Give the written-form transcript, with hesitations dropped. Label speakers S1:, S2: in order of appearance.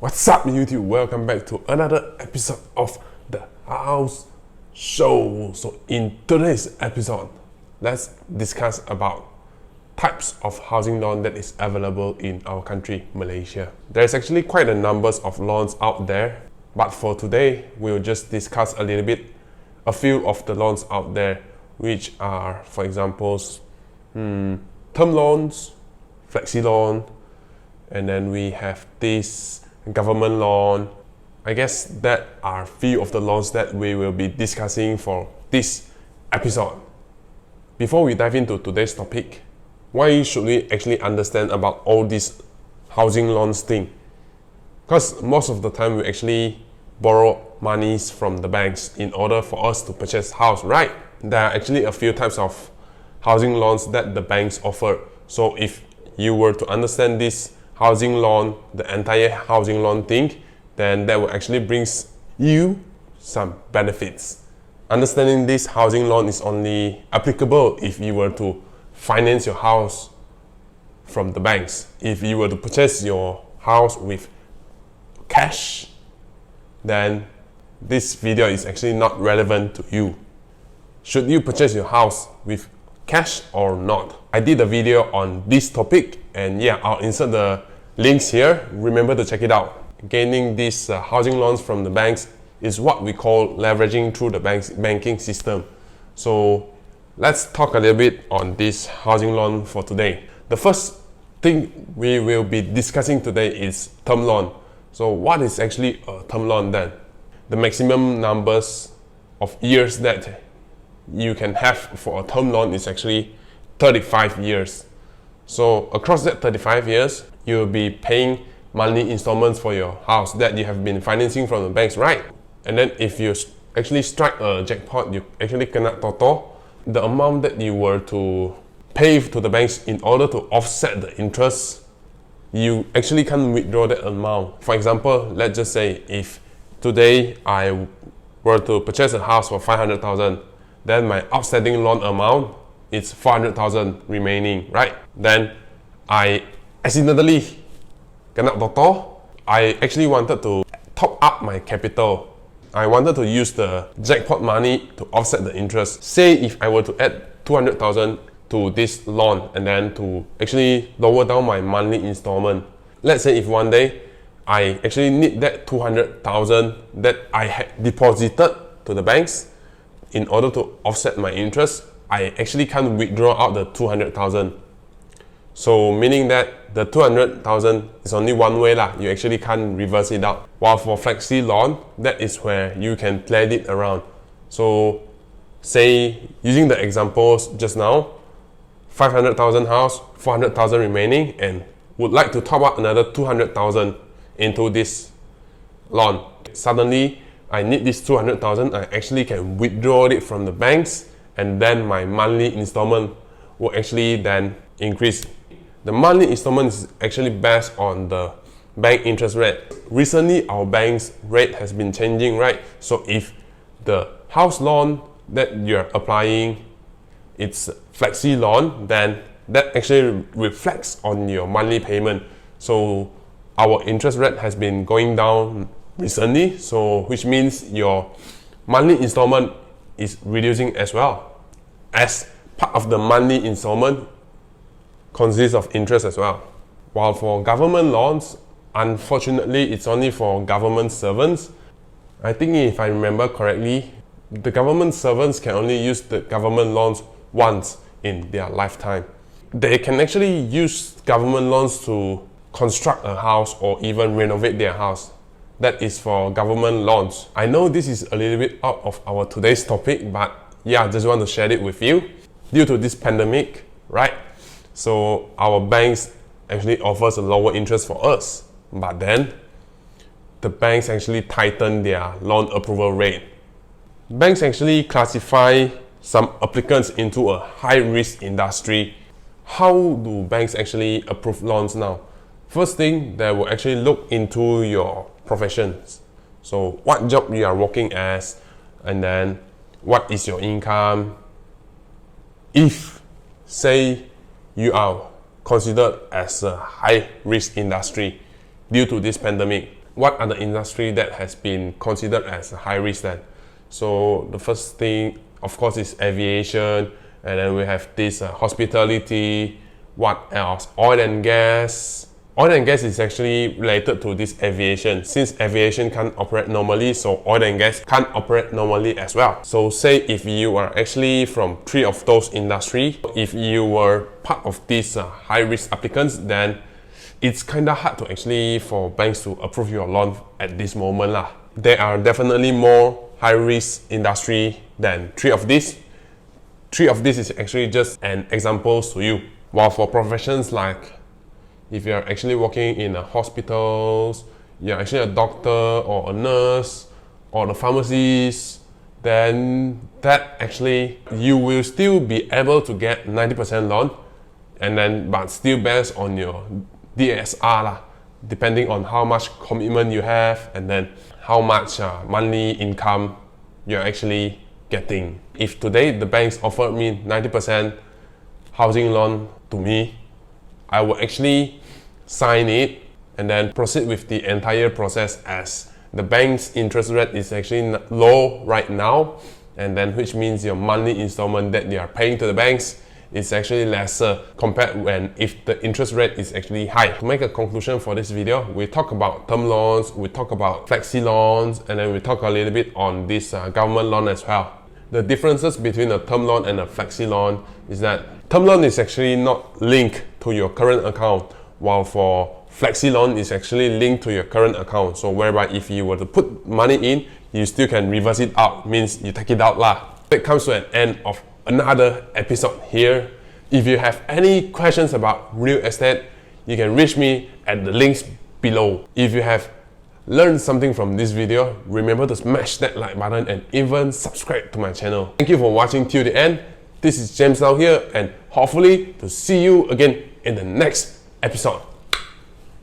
S1: What's up YouTube? Welcome back to another episode of The House Show. So in today's episode, let's discuss about types of housing loan that is available in our country, Malaysia. There's actually quite a number of loans out there, but for today, we'll just discuss a few of the loans out there, which are, for example, term loans, flexi loan, and then we have this government loan. I guess that are few of the loans that we will be discussing for this episode. Before we dive into today's topic, why should we actually understand about all these housing loans thing? Because most of the time we actually borrow monies from the banks in order for us to purchase house, right? There are actually a few types of housing loans that the banks offer. So if you were to understand this housing loan, the entire housing loan thing, then that will actually brings you some benefits. Understanding this housing loan is only applicable if you were to finance your house from the banks. If you were to purchase your house with cash, then this video is actually not relevant to you. Should you purchase your house with cash or not? I did a video on this topic, and yeah, I'll insert the links here. Remember to check it out. Gaining these housing loans from the banks is what we call leveraging through the banking system. So let's talk a little bit on this housing loan for today. The first thing we will be discussing today is term loan. So what is actually a term loan then? The maximum numbers of years that you can have for a term loan is actually 35 years. So across that 35 years, you'll be paying monthly installments for your house that you have been financing from the banks, right? And then if you actually strike a jackpot, you actually kena toto, the amount that you were to pay to the banks in order to offset the interest, you actually can't withdraw that amount. For example, let's just say if today I were to purchase a house for 500,000, then my outstanding loan amount is 400,000 remaining, right? Then I accidentally kena toto. I actually wanted to top up my capital. I wanted to use the jackpot money to offset the interest. Say if I were to add 200,000 to this loan and then to actually lower down my monthly installment. Let's say if one day I actually need that 200,000 that I had deposited to the banks in order to offset my interest, I actually can't withdraw out the 200,000. So meaning that the 200,000 is only one way lah. You actually can't reverse it out. While for flexi loan, that is where you can play it around. So say using the examples just now, 500,000 house, 400,000 remaining, and would like to top up another 200,000 into this loan. Suddenly, I need this 200,000. I actually can withdraw it from the banks, and then my monthly installment will actually then increase. The monthly installment is actually based on the bank interest rate. Recently, our bank's rate has been changing, right? So if the house loan that you're applying, it's flexi loan, then that actually reflects on your monthly payment. So our interest rate has been going down recently, so which means your monthly installment is reducing as well. As part of the monthly installment consists of interest as well. While for government loans, unfortunately, it's only for government servants. I think if I remember correctly, the government servants can only use the government loans once in their lifetime. They can actually use government loans to construct a house or even renovate their house. That is for government loans. I know this is a little bit out of our today's topic, but yeah, I just want to share it with you. Due to this pandemic, right? So our banks actually offers a lower interest for us, but then the banks actually tighten their loan approval rate. Banks actually classify some applicants into a high-risk industry. How do banks actually approve loans now? First thing, they will actually look into your professions. So what job you are working as, and then what is your income. If, say, you are considered as a high-risk industry due to this pandemic, what are the industry that has been considered as high risk then? So the first thing, of course, is aviation, and then we have this hospitality. What else? Oil and gas. Oil and gas is actually related to this aviation. Since aviation can't operate normally, so oil and gas can't operate normally as well. So say if you are actually from 3 of those industries, if you were part of these high risk applicants, then it's kind of hard to actually for banks to approve your loan at this moment lah. There are definitely more high risk industry than 3 of these. 3 of these is actually just an example to you. While for professions like if you're actually working in hospitals, you're actually a doctor or a nurse or the pharmacist, then that actually you will still be able to get 90% loan, and then but still based on your DSR lah, depending on how much commitment you have and then how much monthly income you're actually getting. If today the banks offered me 90% housing loan to me, I will actually sign it and then proceed with the entire process, as the bank's interest rate is actually low right now, and then which means your monthly installment that you are paying to the banks is actually lesser compared when if the interest rate is actually high. To make a conclusion for this video, we talk about term loans, we talk about flexi loans, and then we talk a little bit on this government loan as well. The differences between a term loan and a flexi loan is that term loan is actually not linked to your current account, while for flexi loan is actually linked to your current account. So whereby if you were to put money in, you still can reverse it out, means you take it out lah. That comes to an end of another episode here. If you have any questions about real estate, you can reach me at the links below. If you have learned something from this video, remember to smash that like button and even subscribe to my channel. Thank you for watching till the end. This is James Lau here, and hopefully to see you again in the next episode.